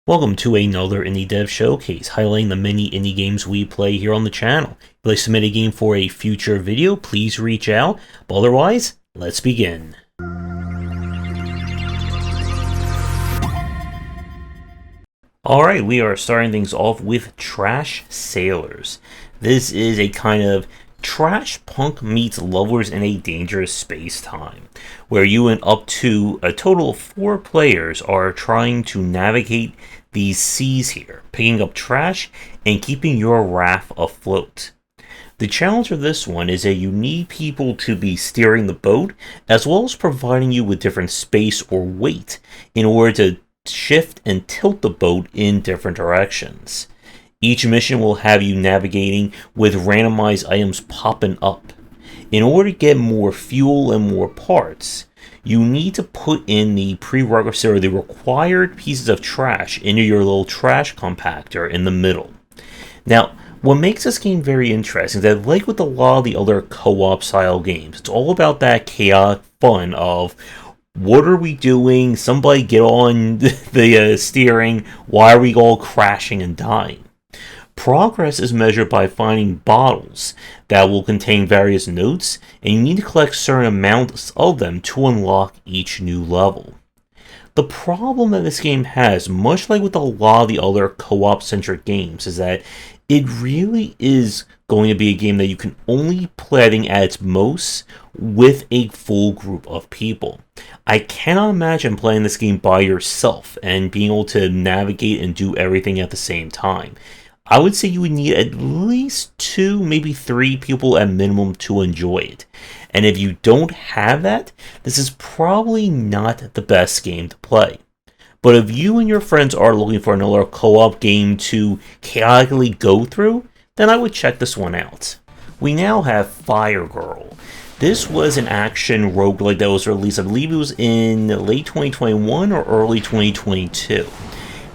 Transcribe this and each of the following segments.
Welcome to another Indie Dev Showcase, highlighting the many indie games we play here on the channel. If you'd like to submit a game for a future video, please reach out. But otherwise, let's begin. Alright, we are starting things off with Trash Sailors. This is a kind of trash punk meets lovers in a dangerous space-time, where you and up to a total of 4 players are trying to navigate these seas here, picking up trash and keeping your raft afloat. The challenge of this one is that you need people to be steering the boat, as well as providing you with different space or weight in order to shift and tilt the boat in different directions. Each mission will have you navigating with randomized items popping up. In order to get more fuel and more parts, you need to put in the prerequisite or the required pieces of trash into your little trash compactor in the middle. Now, what makes this game very interesting is that, like with a lot of the other co-op style games, it's all about that chaotic fun of, what are we doing? Somebody get on the steering. Why are we all crashing and dying? Progress is measured by finding bottles that will contain various notes, and you need to collect certain amounts of them to unlock each new level. The problem that this game has, much like with a lot of the other co-op centric games, is that it really is going to be a game that you can only play at its most with a full group of people. I cannot imagine playing this game by yourself and being able to navigate and do everything at the same time. I would say you would need at least 2, maybe 3 people at minimum to enjoy it. And if you don't have that, this is probably not the best game to play. But if you and your friends are looking for another co-op game to chaotically go through, then I would check this one out. We now have Firegirl. This was an action roguelike that was released, I believe it was in late 2021 or early 2022.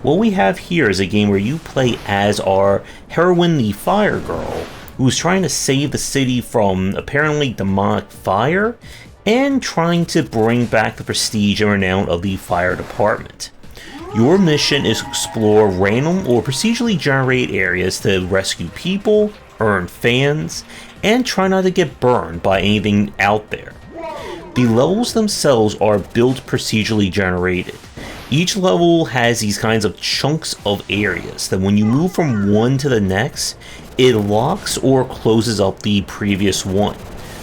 What we have here is a game where you play as our heroine, the Firegirl, who's trying to save the city from apparently demonic fire and trying to bring back the prestige and renown of the fire department. Your mission is to explore random or procedurally generated areas to rescue people, earn fans, and try not to get burned by anything out there. The levels themselves are built procedurally generated. Each level has these kinds of chunks of areas that when you move from one to the next, it locks or closes up the previous one.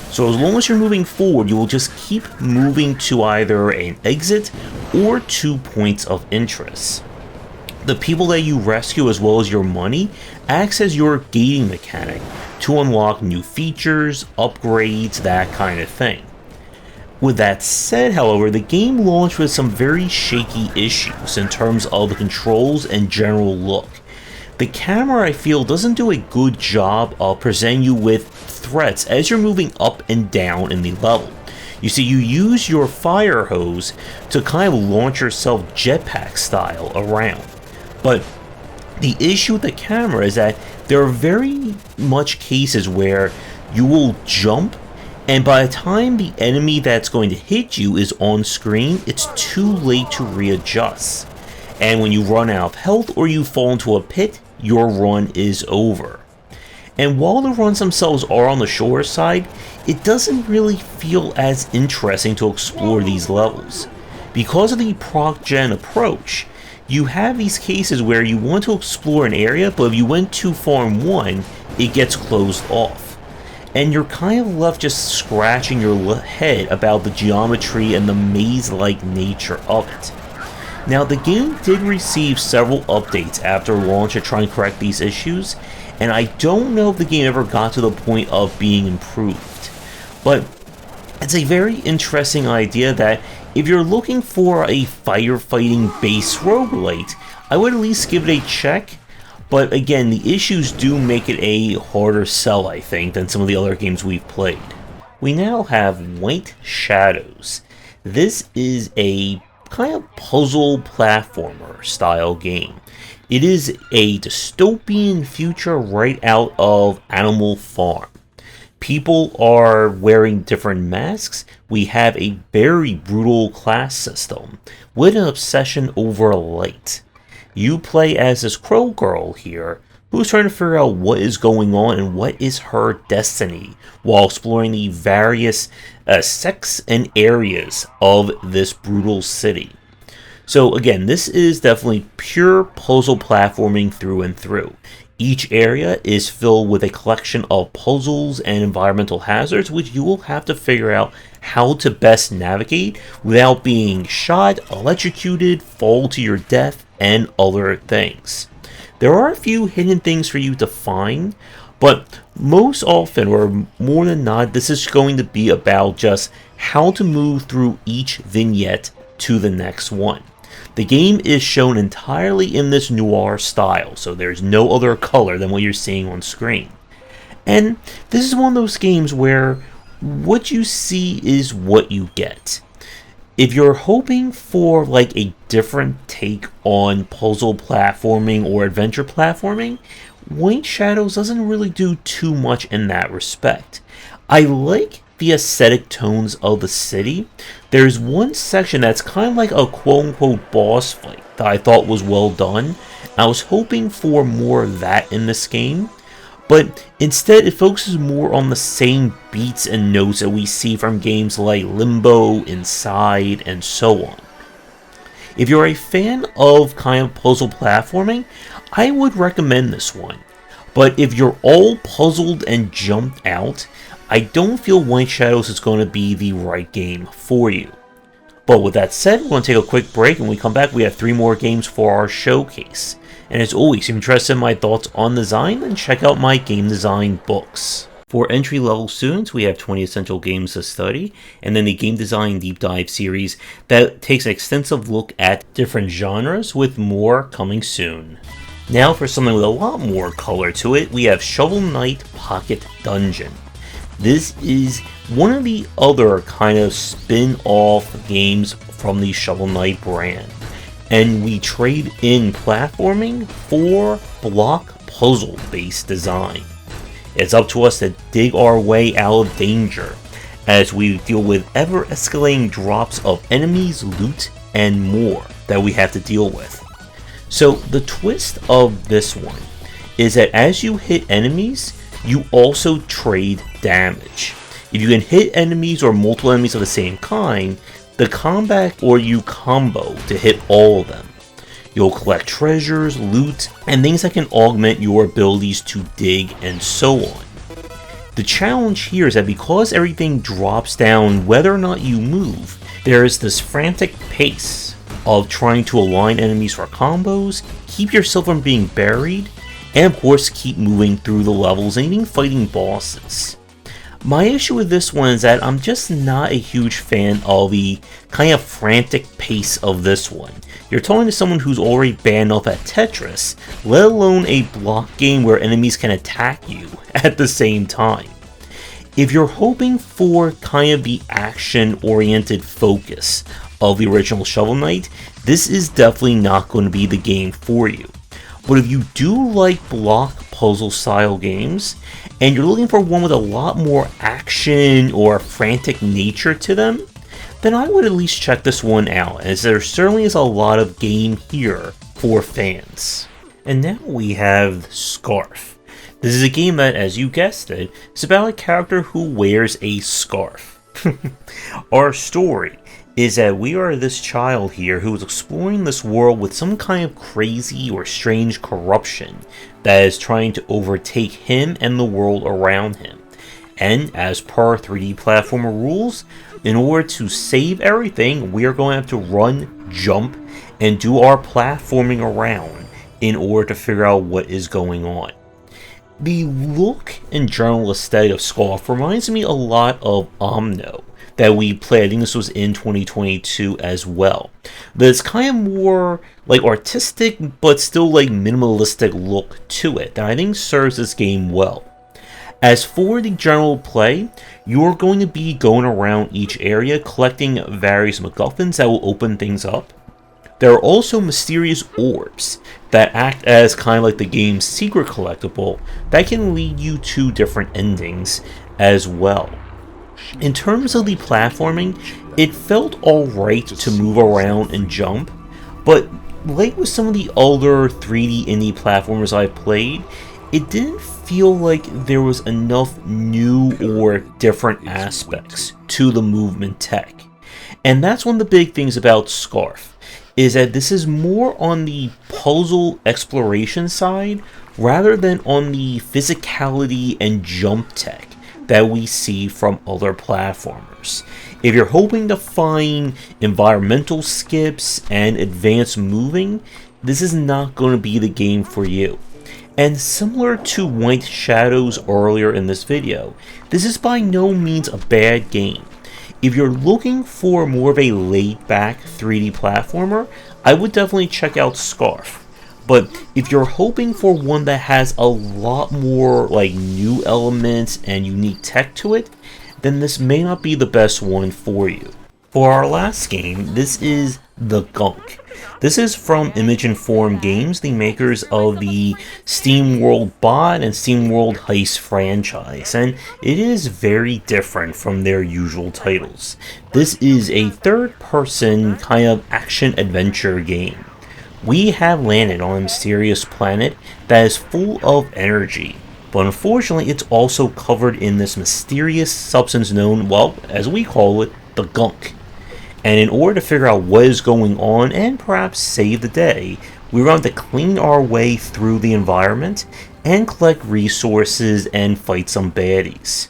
So as long as you're moving forward, you will just keep moving to either an exit or 2 points of interest. The people that you rescue, as well as your money, acts as your gating mechanic to unlock new features, upgrades, that kind of thing. With that said, however, the game launched with some very shaky issues in terms of the controls and general look. The camera, I feel, doesn't do a good job of presenting you with threats as you're moving up and down in the level. You see, you use your fire hose to kind of launch yourself jetpack style around. But the issue with the camera is that there are very much cases where you will jump, and by the time the enemy that's going to hit you is on screen, it's too late to readjust. And when you run out of health or you fall into a pit, your run is over. And while the runs themselves are on the shorter side, it doesn't really feel as interesting to explore these levels. Because of the proc-gen approach, you have these cases where you want to explore an area, but if you went too far in one, it gets closed off. And you're kind of left just scratching your head about the geometry and the maze-like nature of it. Now, the game did receive several updates after launch to try and correct these issues, and I don't know if the game ever got to the point of being improved. But it's a very interesting idea that if you're looking for a firefighting based roguelite, I would at least give it a check. But again, the issues do make it a harder sell, I think, than some of the other games we've played. We now have White Shadows. This is a kind of puzzle platformer style game. It is a dystopian future right out of Animal Farm. People are wearing different masks. We have a very brutal class system with an obsession over light. You play as this crow girl here, who's trying to figure out what is going on and what is her destiny, while exploring the various sects and areas of this brutal city. So again, this is definitely pure puzzle platforming through and through. Each area is filled with a collection of puzzles and environmental hazards, which you will have to figure out how to best navigate without being shot, electrocuted, fall to your death, and other things. There are a few hidden things for you to find, but most often, or more than not, this is going to be about just how to move through each vignette to the next one. The game is shown entirely in this noir style, so there's no other color than what you're seeing on screen. And this is one of those games where what you see is what you get. If you're hoping for like a different take on puzzle platforming or adventure platforming, White Shadows doesn't really do too much in that respect. I like the aesthetic tones of the city. There's one section that's kind of like a quote-unquote boss fight that I thought was well done. I was hoping for more of that in this game, but instead it focuses more on the same beats and notes that we see from games like Limbo, Inside, and so on. If you're a fan of kind of puzzle platforming, I would recommend this one. But if you're all puzzled and jumped out, I don't feel White Shadows is going to be the right game for you. But with that said, we're going to take a quick break, and when we come back, we have 3 more games for our showcase. And as always, if you're interested in my thoughts on design, then check out my game design books. For entry-level students, we have 20 essential games to study, and then the Game Design Deep Dive series that takes an extensive look at different genres, with more coming soon. Now for something with a lot more color to it, we have Shovel Knight Pocket Dungeon. This is one of the other kind of spin-off games from the Shovel Knight brand, and we trade in platforming for block puzzle-based design. It's up to us to dig our way out of danger as we deal with ever-escalating drops of enemies, loot, and more that we have to deal with. So the twist of this one is that as you hit enemies, you also trade damage. If you can hit enemies or multiple enemies of the same kind, the combat or you combo to hit all of them. You'll collect treasures, loot, and things that can augment your abilities to dig and so on. The challenge here is that because everything drops down whether or not you move, there is this frantic pace of trying to align enemies for combos, keep yourself from being buried, and of course keep moving through the levels and even fighting bosses. My issue with this one is that I'm just not a huge fan of the kind of frantic pace of this one. You're talking to someone who's already bad enough at Tetris, let alone a block game where enemies can attack you at the same time. If you're hoping for kind of the action-oriented focus of the original Shovel Knight, this is definitely not going to be the game for you. But if you do like block puzzle style games, and you're looking for one with a lot more action or frantic nature to them, then I would at least check this one out, as there certainly is a lot of game here for fans. And now we have Scarf. This is a game that, as you guessed it, is about a character who wears a scarf. Our story is that we are this child here who is exploring this world with some kind of crazy or strange corruption that is trying to overtake him and the world around him. And as per 3D platformer rules, in order to save everything, we are going to have to run, jump, and do our platforming around in order to figure out what is going on. The look and general aesthetic of Scarf reminds me a lot of Omno that we played. I think this was in 2022 as well. But it's kind of more like artistic but still like minimalistic look to it that I think serves this game well. As for the general play, you're going to be going around each area collecting various MacGuffins that will open things up. There are also mysterious orbs that act as kind of like the game's secret collectible that can lead you to different endings as well. In terms of the platforming, it felt alright to move around and jump, but like with some of the older 3D indie platformers I've played, it didn't feel like there was enough new or different aspects to the movement tech. And that's one of the big things about Scarf, is that this is more on the puzzle exploration side rather than on the physicality and jump tech that we see from other platformers. If you're hoping to find environmental skips and advanced moving, this is not going to be the game for you. And similar to White Shadows earlier in this video, this is by no means a bad game. If you're looking for more of a laid-back 3D platformer, I would definitely check out Scarf. But if you're hoping for one that has a lot more like new elements and unique tech to it, then this may not be the best one for you. For our last game, this is the Gunk. This is from Image and Form Games, the makers of the SteamWorld Bot and SteamWorld Heist franchise, and it is very different from their usual titles. This is a third-person kind of action-adventure game. We have landed on a mysterious planet that is full of energy, but unfortunately it's also covered in this mysterious substance known, well, as we call it, the Gunk. And in order to figure out what is going on and perhaps save the day, we're going to clean our way through the environment and collect resources and fight some baddies.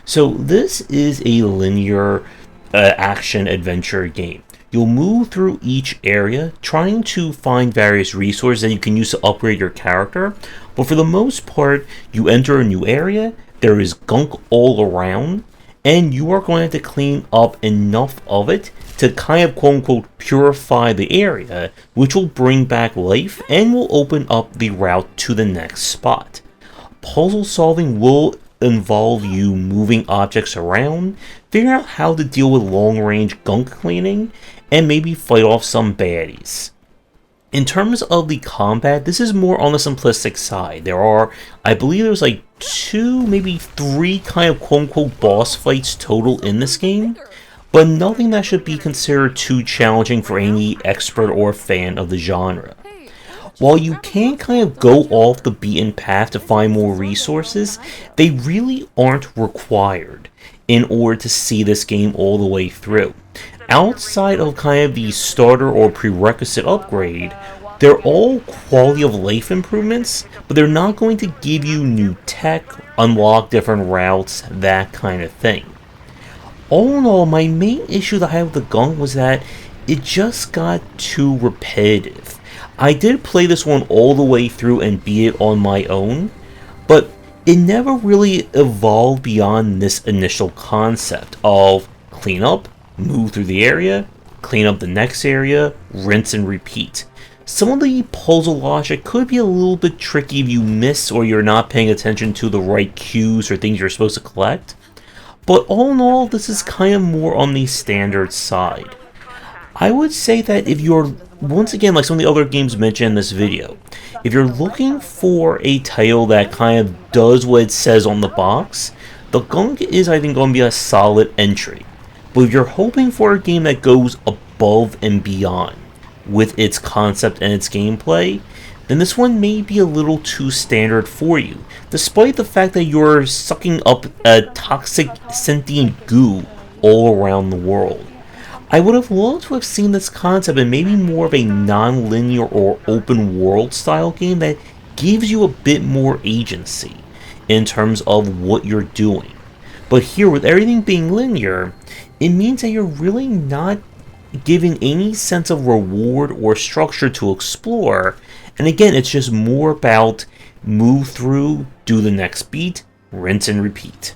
So this is a linear action-adventure game. You'll move through each area trying to find various resources that you can use to upgrade your character, but for the most part, you enter a new area, there is gunk all around, and you are going to clean up enough of it to kind of quote-unquote purify the area, which will bring back life and will open up the route to the next spot. Puzzle solving will involve you moving objects around, figuring out how to deal with long-range gunk cleaning, and maybe fight off some baddies. In terms of the combat, this is more on the simplistic side. There are, I believe there's like 2, maybe 3 kind of quote-unquote boss fights total in this game, but nothing that should be considered too challenging for any expert or fan of the genre. While you can kind of go off the beaten path to find more resources, they really aren't required in order to see this game all the way through. Outside of kind of the starter or prerequisite upgrade, they're all quality of life improvements, but they're not going to give you new tech, unlock different routes, that kind of thing. All in all, my main issue that I had with the Gunk was that it just got too repetitive. I did play this one all the way through and beat it on my own, but it never really evolved beyond this initial concept of clean up, move through the area, clean up the next area, rinse and repeat. Some of the puzzle logic could be a little bit tricky if you miss or you're not paying attention to the right cues or things you're supposed to collect, but all in all, this is kind of more on the standard side. I would say that if you're, once again, like some of the other games mentioned in this video, if you're looking for a title that kind of does what it says on the box, the Gunk is, I think, going to be a solid entry. But if you're hoping for a game that goes above and beyond with its concept and its gameplay, then this one may be a little too standard for you, despite the fact that you're sucking up a toxic sentient goo all around the world. I would have loved to have seen this concept in maybe more of a non-linear or open world style game that gives you a bit more agency in terms of what you're doing. But here, with everything being linear, it means that you're really not given any sense of reward or structure to explore, and again, it's just more about move through, do the next beat, rinse and repeat.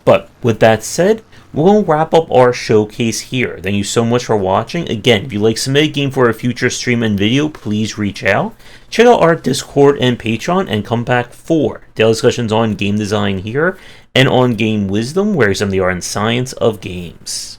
But with that said, we're going to wrap up our showcase here. Thank you so much for watching. Again, if you'd like to submit a game for a future stream and video, please reach out. Check out our Discord and Patreon, and come back for daily discussions on game design here, and on game wisdom, where some of the art and science of games.